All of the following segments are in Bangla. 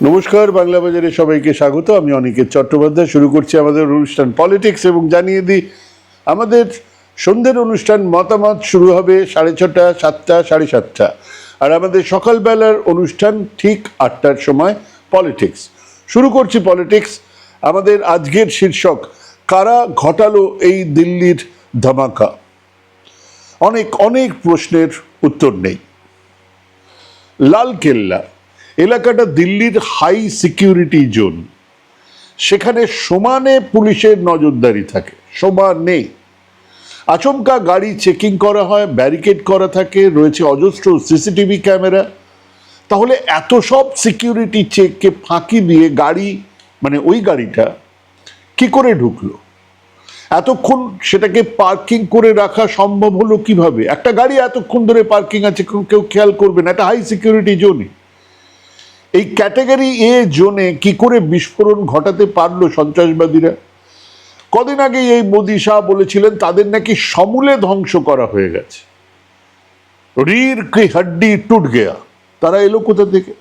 নমস্কার, বাংলা বাজারে সবাইকে স্বাগত। আমি অনিকেত চট্টোপাধ্যায়। শুরু করছি আমাদের অনুষ্ঠান পলিটিক্স এবং জানিয়ে দিই আমাদের সন্ধ্যের অনুষ্ঠান মতামত শুরু হবে 6:30, 7টা, 7:30। আর আমাদের সকালবেলার অনুষ্ঠান ঠিক 8টার সময় পলিটিক্স। শুরু করছি পলিটিক্স। আমাদের আজকের শীর্ষক, কারা ঘটালো এই দিল্লির ধামাকা? অনেক অনেক প্রশ্নের উত্তর নেই। লালকেল্লা এলাকাটা দিল্লির হাই সিকিউরিটি জোন। সেখানে সমানে পুলিশের নজরদারি থাকে, সমানে। আচমকা গাড়ি চেকিং করা হয়, ব্যারিকেড করা থাকে, রয়েছে অজস্র সিসিটিভি ক্যামেরা। তাহলে এত সব সিকিউরিটি চেককে ফাঁকি দিয়ে গাড়ি, মানে ওই গাড়িটা কি করে ঢুকলো? এতক্ষণ সেটাকে পার্কিং করে রাখা সম্ভব হলো কিভাবে? একটা গাড়ি এতক্ষণ ধরে পার্কিং আছে, কেউ খেয়াল করবে না? একটা হাই সিকিউরিটি জোনে, এই ক্যাটাগরি এ জোনে কি করে বিস্ফোরণ ঘটাতে পারলো সন্ত্রাসবাদীরা? কদিন আগে এই মোদি শাহ বলেছিলেন তাদের নাকি সমূলে ধ্বংস করা হয়ে গেছে। রির কি হাড্ডি টুট গেয়া। তারা এলো কোথা থেকে?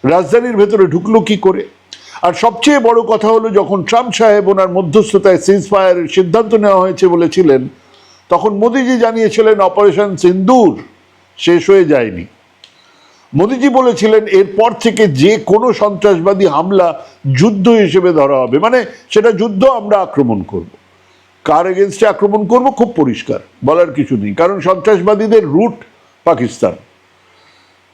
রাজধানীর ভেতরে ঢুকলো কি করে? আর সবচেয়ে বড় কথা হলো, যখন ট্রাম্প সাহেব ওনার মধ্যস্থতায় সিজ ফায়ারের সিদ্ধান্ত নেওয়া হয়েছে বলেছিলেন, তখন মোদিজি জানিয়েছিলেন অপারেশন সিন্দুর শেষ হয়ে যায়নি। মোদিজি বলেছিলেন এরপর থেকে যে কোনো সন্ত্রাসবাদী হামলা যুদ্ধ হিসেবে ধরা হবে, মানে সেটা যুদ্ধ, আমরা আক্রমণ করব। কার এগেনস্টে আক্রমণ করব খুব পরিষ্কার, বলার কিছু নেই, কারণ সন্ত্রাসবাদীদের রুট পাকিস্তান।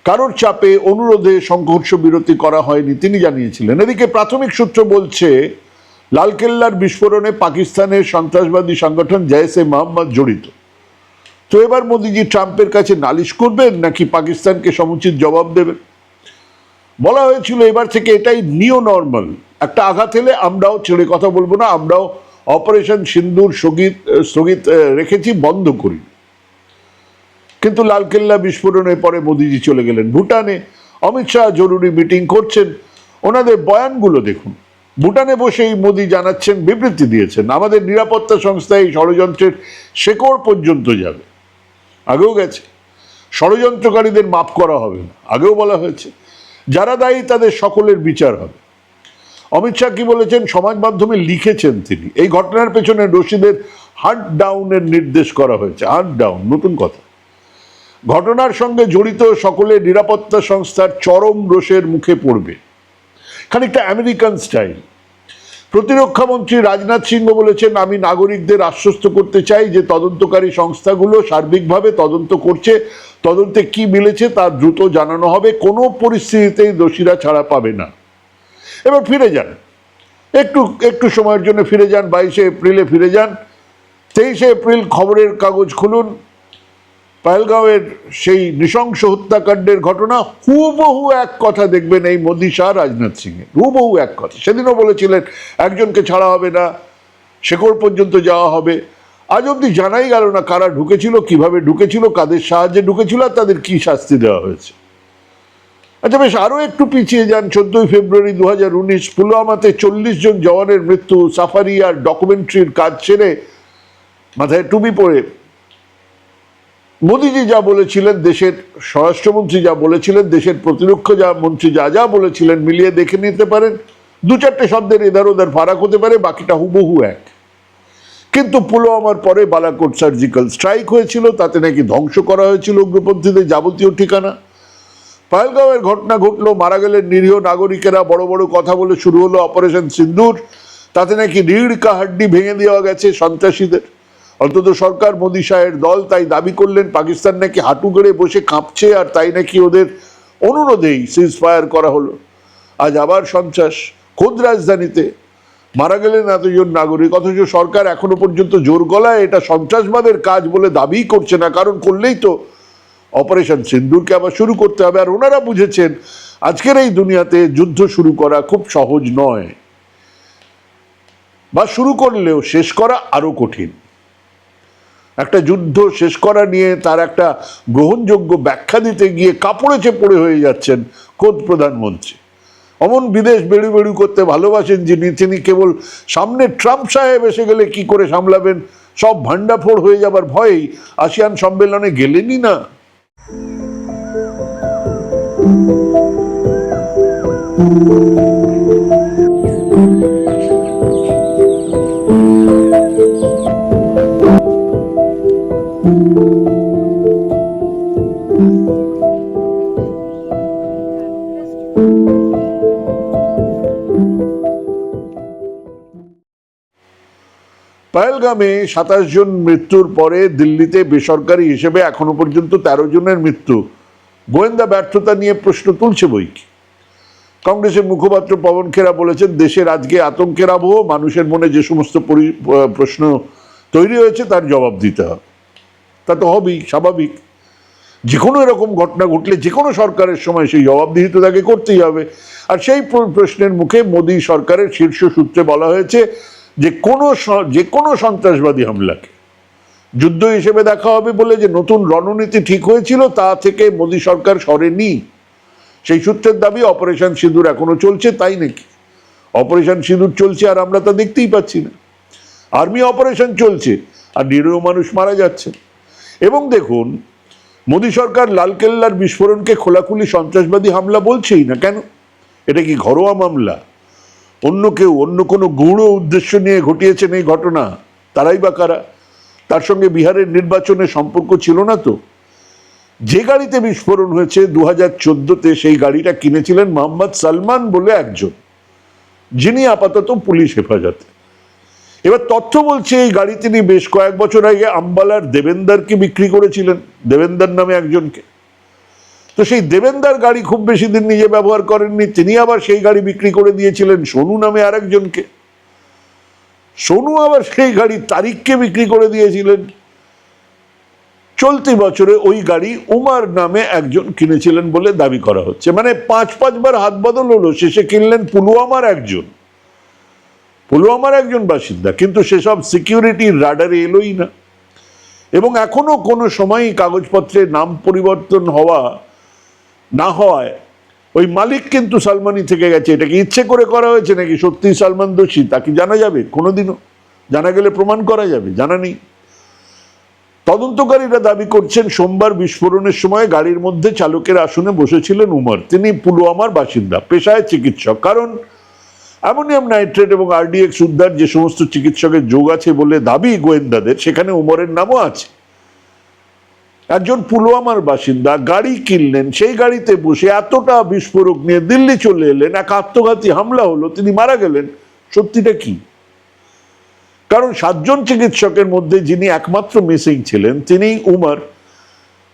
কারোর চাপে অনুরোধে সংঘর্ষ বিরতি করা হয়নি, তিনি জানিয়েছিলেন। এদিকে প্রাথমিক সূত্র বলছে লালকেল্লার বিস্ফোরণে পাকিস্তানের সন্ত্রাসবাদী সংগঠন জৈশ-এ মোহাম্মদ জড়িত। তো এবার মোদিজি ট্রাম্পের কাছে নালিশ করবেন নাকি পাকিস্তানকে সমুচিত জবাব দেবেন? বলা হয়েছিল এবার থেকে এটাই নিউ নর্মাল। একটা আঘাত এলে আমরাও ছেড়ে কথা বলবো না, আমরাও অপারেশন সিন্দুর স্থগিত রেখেছি, বন্ধ করি। কিন্তু লালকেল্লা বিস্ফোরণের পরে মোদিজি চলে গেলেন ভুটানে। অমিত শাহ জরুরি মিটিং করছেন। ওনাদের বয়ানগুলো দেখুন। ভুটানে বসেই মোদি জানাচ্ছেন, বিবৃতি দিয়েছেন, আমাদের নিরাপত্তা সংস্থা এই ষড়যন্ত্রের শেকড় পর্যন্ত যাবে। আগেও গেছে। ষড়যন্ত্রকারীদের মাপ করা হবে না, আগেও বলা হয়েছে। যারা দায়ী তাদের সকলের বিচার হবে। অমিত শাহ কি বলেছেন? সমাজ মাধ্যমে লিখেছেন তিনি, এই ঘটনার পেছনে দোষীদের হান্ট ডাউনের নির্দেশ করা হয়েছে। হান্ট ডাউন নতুন কথা। ঘটনার সঙ্গে জড়িত সকলের নিরাপত্তা সংস্থার চরম রোষের মুখে পড়বে। খানিকটা আমেরিকান স্টাইল। প্রতিরক্ষা মন্ত্রী রাজনাথ সিংহ বলেছেন, আমি নাগরিকদের আশ্বস্ত করতে চাই যে তদন্তকারী সংস্থাগুলো সার্বিকভাবে তদন্ত করছে, তদন্তে কি মিলেছে তা দ্রুত জানানো হবে, কোনো পরিস্থিতিতেই দোষীরা ছাড়া পাবে না। এবার ফিরে যান, একটু সময়ের জন্য ফিরে যান, 22শে এপ্রিলে ফিরে যান। 23শে এপ্রিল খবরের কাগজ খুলুন, পহেলগাঁওয়ের সেই নৃশংস হত্যাকাণ্ডের ঘটনা। হুবহু এক কথা দেখবেন এই মোদি শাহ রাজনাথ সিংয়ের, হুবহু এক কথা। সেদিনও বলেছিলেন একজনকে ছাড়া হবে না, শেকড় পর্যন্ত যাওয়া হবে। আজ অব্দি জানাই গেল না কারা ঢুকেছিল, কিভাবে ঢুকেছিল, কাদের সাহায্যে ঢুকেছিল, আর তাদের কি শাস্তি দেওয়া হয়েছে। আচ্ছা বেশ, আরো একটু পিছিয়ে যান। 14ই ফেব্রুয়ারি 2019 পুলওয়ামাতে 40 জন জওয়ানের মৃত্যু। সাফারি আর ডকুমেন্টারির কাজ ছেড়ে মাথায় টুপি পরে মোদিজি যা বলেছিলেন, দেশের স্বরাষ্ট্রমন্ত্রী যা বলেছিলেন, দেশের প্রতিরক্ষা মন্ত্রী যা যা বলেছিলেন, মিলিয়ে দেখে নিতে পারেন। 2-4টে শব্দের এধার ওধার ফারাক হতে পারে, বাকিটা হুবহু এক। কিন্তু পুলওয়ামার পরে বালাকোট সার্জিক্যাল স্ট্রাইক হয়েছিল, তাতে নাকি ধ্বংস করা হয়েছিল উগ্রপন্থীদের যাবতীয় ঠিকানা। পহেলগাঁওয়ের ঘটনা ঘটলো, মারা গেলেন নিরীহ নাগরিকেরা, বড় বড় কথা বলে শুরু হলো অপারেশন সিন্দুর। তাতে নাকি রিড় কা হাড্ডি ভেঙে দেওয়া গেছে সন্ত্রাসীদের। অন্তত সরকার, মোদি শাহের দল তাই দাবি করলেন। পাকিস্তান নাকি হাঁটু গেড়ে বসে কাঁপছে, আর তাই নাকি ওদের অনুরোধেই সিজ ফায়ার করা হলো। আজ আবার সন্ত্রাস, খোদ রাজধানীতে। মারা গেলেন এতজন নাগরিক, অথচ সরকার এখনো পর্যন্ত জোর গলায় এটা সন্ত্রাসবাদের কাজ বলে দাবি করছে না, কারণ করলেই তো অপারেশন সিন্দুরকে আবার শুরু করতে হবে। আর ওনারা বুঝেছেন আজকের এই দুনিয়াতে যুদ্ধ শুরু করা খুব সহজ নয়, বা শুরু করলেও শেষ করা আরো কঠিন। একটা যুদ্ধ শেষ করা নিয়ে তার একটা গ্রহণযোগ্য ব্যাখ্যা দিতে গিয়ে কাপড়ে চেপড়ে হয়ে যাচ্ছেন খোদ প্রধানমন্ত্রী। অমন বিদেশ বেড়ু বেড়ু করতে ভালোবাসেন যিনি, তিনি কেবল সামনে ট্রাম্প সাহেব এসে গেলে কি করে সামলাবেন, সব ভান্ডাফোড় হয়ে যাবার ভয়েই আসিয়ান সম্মেলনে গেলেনই না। পহেলগামে ২৭ জন মৃত্যুর পরে দিল্লিতে বেসরকারি হিসেবে এখনো পর্যন্ত ১৩ জনের মৃত্যু গোয়েন্দা ব্যর্থতা নিয়ে প্রশ্ন তুলছে বই কি। কংগ্রেসের মুখপাত্র পবন খেরা বলেছেন, দেশের আজকে আতঙ্কের আবহ, মানুষের মনে যে সমস্ত প্রশ্ন তৈরি হয়েছে তার জবাব দিতে হবে। তা তো হবেই, স্বাভাবিক। যে কোনো এরকম ঘটনা ঘটলে যে কোনো সরকারের সময় সেই জবাবদিহি তো তাকে করতেই হবে। আর সেই প্রশ্নের মুখে মোদী সরকারের শীর্ষ সূত্রে বলা হয়েছে যে কোনো সন্ত্রাসবাদী হামলাকে যুদ্ধ হিসেবে দেখা হবে বলে যে নতুন রণনীতি ঠিক হয়েছিল তা থেকে মোদী সরকার সরেনি। সেই সূত্রের দাবি অপারেশন সিঁদুর এখনো চলছে। তাই নাকি? অপারেশন সিঁদুর চলছে আর আমরা তা দেখতেই পাচ্ছি না। আর্মি অপারেশন চলছে আর নিরীহ মানুষ মারা যাচ্ছে। এবং দেখুন, মোদী সরকার লালকেল্লার বিস্ফোরণকে খোলাখুলি সন্ত্রাসবাদী হামলা বলছেই না কেন? এটা কি ঘরোয়া মামলা? অন্য কেউ অন্য কোনো গূঢ় উদ্দেশ্য নিয়ে ঘটিয়েছেন এই ঘটনা? তারাই বা কারা? তার সঙ্গে বিহারের নির্বাচনের সম্পর্ক ছিল না তো? যে গাড়িতে বিস্ফোরণ হয়েছে ২০১৪-তে, সেই গাড়িটা কিনেছিলেন মোহাম্মদ সালমান বলে একজন, যিনি আপাতত পুলিশ হেফাজতে। এবার তথ্য বলছে এই গাড়ি তিনি বেশ কয়েক বছর আগে আম্বালার দেবেন্দারকে বিক্রি করেছিলেন, দেবেন্দার নামে একজনকে। তো সেই দেবেন্দার গাড়ি খুব বেশি দিন নিজে ব্যবহার করেননি, তিনি আবার সেই গাড়ি বিক্রি করে দিয়েছিলেন সোনু নামে আরেকজনকে। সোনু আবার সেই গাড়ি তারিককে বিক্রি করে দিয়েছিলেন। চলতি বছরে ওই গাড়ি উমার নামে একজন কিনেছিলেন বলে দাবি করা হচ্ছে। মানে পাঁচবার হাত বদল হলো, শেষে কিনলেন পুলওয়ামার একজন বাসিন্দা। কিন্তু সেসব সিকিউরিটির রাডারে এলোই না। এবং এখনো কোনো সময় কাগজপত্রে নাম পরিবর্তন না হওয়ায় ওই মালিক কিন্তু সালমানই থেকে গেছে। এটা কি ইচ্ছে করে করা হয়েছে নাকি সত্যিই সালমান দোষী, তা কি জানা যাবে কোনোদিনও? জানা গেলে প্রমাণ করা যাবে, জানা নেই। তদন্তকারীরা দাবি করছেন, সোমবার বিস্ফোরণের সময় গাড়ির মধ্যে চালকের আসনে বসেছিলেন উমর। তিনি পুলওয়ামার বাসিন্দা, পেশায় চিকিৎসক। কারণ অ্যামোনিয়াম নাইট্রেট এবং আরডিএক্স উদ্ধার যে সমস্ত চিকিৎসকের যোগ আছে বলে দাবি গোয়েন্দাদের, সেখানে উমরের নামও আছে। একজন পুলওয়ামার বাসিন্দা গাড়ি কিনলেন, সেই গাড়িতে বসে এতটা বিস্ফোরক নিয়ে দিল্লি চলে এলেন, এক আত্মঘাতী হামলা হলো, তিনি মারা গেলেন। সত্যিটা কি? কারণ ৭ জন চিকিৎসকের মধ্যে যিনি একমাত্র মিসিং ছিলেন তিনিই উমর।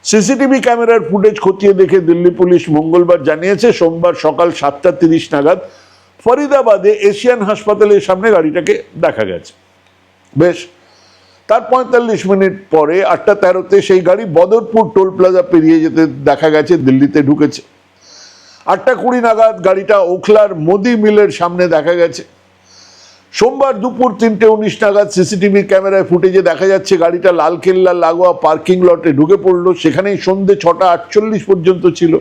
সিসিটিভি ক্যামেরার ফুটেজ খতিয়ে দেখে দিল্লি পুলিশ মঙ্গলবার জানিয়েছে, সোমবার সকাল ৭টা ৩০ নাগাদ ফরিদাবাদে এশিয়ান হাসপাতালের সামনে গাড়িটাকে দেখা গেছে। বেশ, তার ৪৫ মিনিট পরে ৮টা ১৩-তে সেই গাড়ি বদরপুর টোল প্লাজা পেরিয়ে যেতে দেখা গেছে দিল্লিতে ঢুকেছে। ৮টা ২০ নাগাদ গাড়িটা ওখলার মোদি মিলের সামনে দেখা গেছে। সোমবার দুপুর ৩টে ১৯ নাগাদ সিসিটিভি ক্যামেরায় ফুটেজে দেখা যাচ্ছে গাড়িটা লালকেল্লা লাগোয়া পার্কিং লটে ঢুকে পড়লো। সেখানেই সন্ধ্যে ৬টা ৪৮ পর্যন্ত ছিল।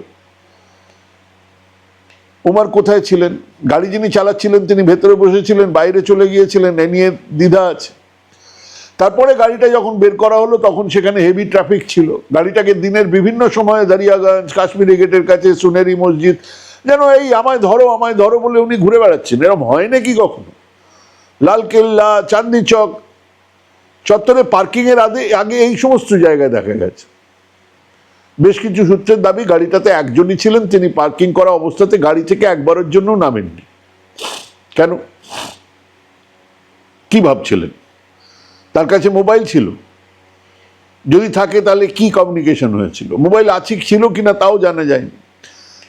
উমর কোথায় ছিলেন? গাড়ি যিনি চালাচ্ছিলেন তিনি ভেতরে বসেছিলেন, বাইরে চলে গিয়েছিলেন, এ নিয়ে দ্বিধা আছে। তারপরে গাড়িটা যখন বের করা হলো তখন সেখানে হেভি ট্রাফিক ছিল। গাড়িটাকে দিনের বিভিন্ন সময়ে দারিয়াগঞ্জ, কাশ্মীরি গেটের কাছে, সুনেরি মসজিদ, যেন এই আমায় ধরো বলে উনি ঘুরে বেড়াচ্ছেন। এরকম হয় নাকি কখনো? লালকেল্লা, চাঁদনি চক চত্বরে পার্কিং এর আগে এই সমস্ত জায়গায় দেখা গেছে। বেশ কিছু সূত্রের দাবি গাড়িটাতে একজনই ছিলেন, তিনি পার্কিং করা অবস্থাতে গাড়ি থেকে একবারের জন্য নামেননি। কেন? কি ভাবছিলেন? তার কাছে মোবাইল ছিল? যদি থাকে তাহলে কি কমিউনিকেশন হয়েছিল? মোবাইল ছিল কিনা তাও জানা যায়নি।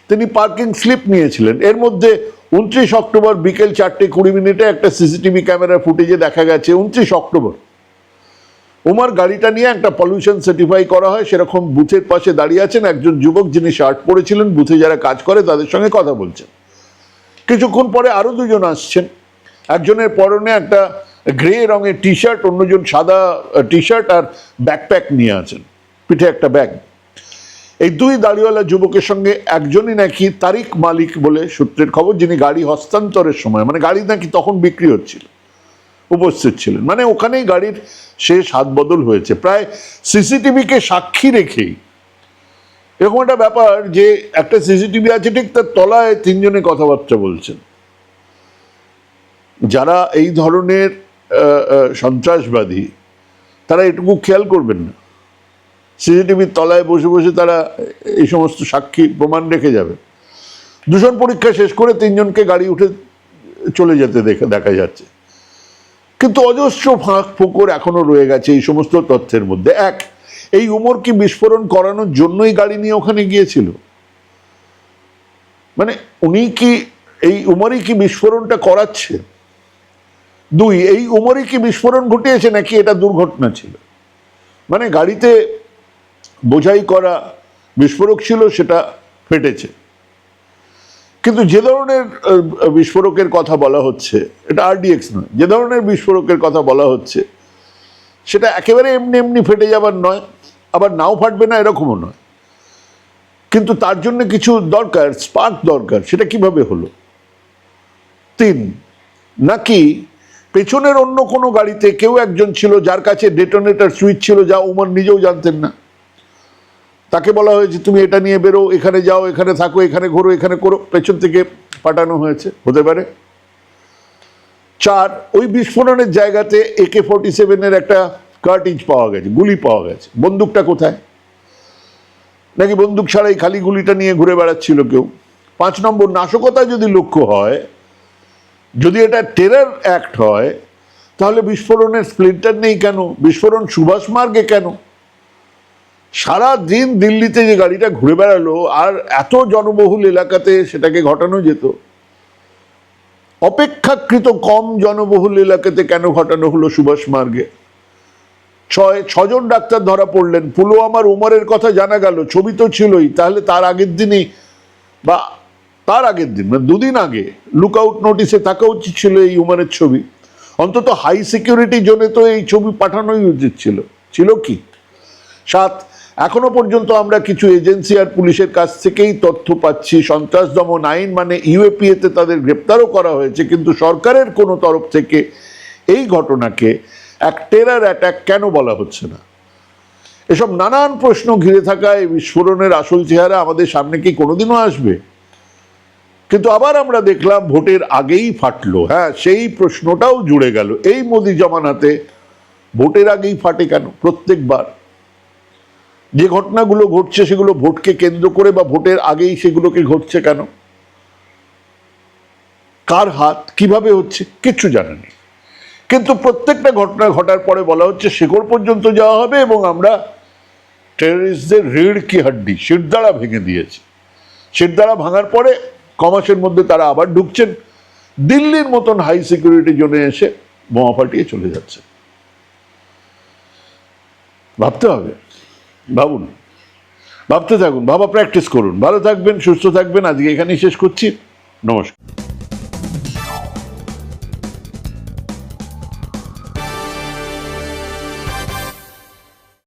তিনি পার্কিং স্লিপ নিয়েছিলেন। এর মধ্যে ২৯ অক্টোবর বিকেল ৪টা ২০ একটা সিসিটিভি ক্যামেরার ফুটেজে দেখা গেছে ২৯ অক্টোবর উমর গাড়িটা নিয়ে একটা পলিউশন সার্টিফাই করা হয় সেরকম বুথের পাশে দাঁড়িয়ে আছেন একজন যুবক, যিনি শার্ট পরেছিলেন, বুথে যারা কাজ করে তাদের সঙ্গে কথা বলছেন। কিছুক্ষণ পরে আরো দুজন আসছেন। একজনের পরনে একটা গ্রে রঙের টি শার্ট, অন্যজন সাদা টি শার্ট আর ব্যাকপ্যাক নিয়ে আছেন, পিঠে একটা ব্যাগ। এই দুই দাড়িওয়ালা যুবকের সঙ্গে একজনই নাকি তারিক মালিক বলে সূত্রের খবর, যিনি গাড়ি হস্তান্তরের সময়, মানে গাড়ি নাকি তখন বিক্রি হচ্ছিল, উপস্থিত ছিলেন। মানে ওখানেই গাড়ির শেষ হাত বদল হয়েছে। প্রায় সিসিটিভিকে সাক্ষী রেখেই এরকম একটা ব্যাপার যে একটা সিসিটিভি আছে, ঠিক তার তলায় তিনজনে কথাবার্তা বলছেন। যারা এই ধরনের সন্ত্রাসবাদী তারা এটুকু খেয়াল করবেন না? সিসিটিভির তলায় বসে বসে তারা এই সমস্ত সাক্ষী প্রমাণ রেখে যাবে। দূষণ পরীক্ষা শেষ করে তিনজনকে গাড়ি উঠে চলে যেতে দেখা যাচ্ছে। কিন্তু অজস্র ফাঁক ফোকর এখনো রয়ে গেছে এই সমস্ত তথ্যের মধ্যে। এক, এই উমর কি বিস্ফোরণ করানোর জন্যই গাড়ি নিয়ে ওখানে গিয়েছিল? মানে উনি কি, এই উমরই কি বিস্ফোরণটা করাচ্ছে? দুই, এই উমরই কি বিস্ফোরণ ঘটিয়েছে নাকি এটা দুর্ঘটনা ছিল? মানে গাড়িতে বোঝাই করা বিস্ফোরক ছিল, সেটা ফেটেছে। কিন্তু যে ধরনের বিস্ফোরকের কথা বলা হচ্ছে, এটা আরডিএক্স নয়, যে ধরনের বিস্ফোরকের কথা বলা হচ্ছে সেটা একেবারে এমনি এমনি ফেটে যাবার নয়, আবার নাও ফাটবে না এরকমও নয়। কিন্তু তার জন্য কিছু দরকার, স্পার্ক দরকার। সেটা কিভাবে হলো? তিন, নাকি পেছনের অন্য কোনো গাড়িতে কেউ একজন ছিল যার কাছে ডেটোনেটর সুইচ ছিল, যা উমর নিজেও জানতেন না। তাকে বলা হয়েছে তুমি এটা নিয়ে বেরো, এখানে যাও, এখানে থাকো, এখানে ঘোরো, এখানে করো, পেছন থেকে পাঠানো হয়েছে, হতে পারে। চার, ওই বিস্ফোরণের জায়গাতে AK-47 একটা কার্টিজ পাওয়া গেছে, গুলি পাওয়া গেছে। বন্দুকটা কোথায়? নাকি বন্দুক ছাড়াই খালি গুলিটা নিয়ে ঘুরে বেড়াচ্ছিল কেউ? 5 নম্বর, নাশকতা যদি লক্ষ্য হয়, যদি এটা টেরর অ্যাক্ট হয়, তাহলে বিস্ফোরণের স্প্লিন্টার নেই কেন? বিস্ফোরণ সুভাষ মার্গে কেন? সারা দিন দিল্লিতে যে গাড়িটা ঘুরে বেড়ালো, আর এত জনবহুল এলাকাতে সেটাকে ঘটানো যেত, অপেক্ষাকৃত কম জনবহুল এলাকাতে কেন ঘটানো হলো সুভাষ মার্গে? 6জন ডাক্তার ধরা পড়লেন, পুলওয়ামার উমরের কথা জানা গেল, ছবি তো ছিলই, তাহলে তার আগের দিনই বা তার আগের দিন মানে 2 দিন আগে লুকআউট নোটিশে থাকা উচিত ছিল এই উমরের ছবি। অন্তত হাই সিকিউরিটি জোনে তো এই ছবি পাঠানোই উচিত ছিল। ছিল কি? 7, এখনো পর্যন্ত আমরা কিছু এজেন্সি আর পুলিশের কাছ থেকেই তথ্য পাচ্ছি সন্ত্রাস দমন আইন মানে ইউএপিএতে তাদের গ্রেপ্তারও করা হয়েছে, কিন্তু সরকারের কোনো তরফ থেকে এই ঘটনাকে এক টেরর অ্যাটাক কেন বলা হচ্ছে না? এসব নানান প্রশ্ন ঘিরে থাকা এই বিস্ফোরণের আসল চেহারা আমাদের সামনে কি কোনোদিনও আসবে? কিন্তু আবার আমরা দেখলাম ভোটের আগেই ফাটলো। হ্যাঁ, সেই প্রশ্নটাও জুড়ে গেল। এই মোদি জমানাতে ভোটের আগেই ফাটে কেন প্রত্যেকবার? যে ঘটনাগুলো ঘটছে সেগুলো ভোটকে কেন্দ্র করে বা ভোটের আগেই সেগুলোকে ঘটছে কেন? কার হাত, কিভাবে হচ্ছে, কিচ্ছু জানা নেই। কিন্তু প্রত্যেকটা ঘটনা ঘটার পরে বলা হচ্ছে শেকড় পর্যন্ত যাওয়া হবে এবং আমরা টেররিস্টদের রিড় কি হাড্ডি, শিরদাঁড়া ভেঙে দিয়েছি। শিরদাঁড়া ভাঙার পরে কমাসের মধ্যে তারা আবার ঢুকছেন, দিল্লির মতন হাই সিকিউরিটি জোনে এসে বোমা ফাটিয়ে চলে যাচ্ছে। ভাবতে হবে, ভাবুন, ভাবতে থাকুন, ভাবা প্র্যাকটিস করুন। ভালো থাকবেন, সুস্থ থাকবেন। আজকে এখানেই শেষ করছি। নমস্কার।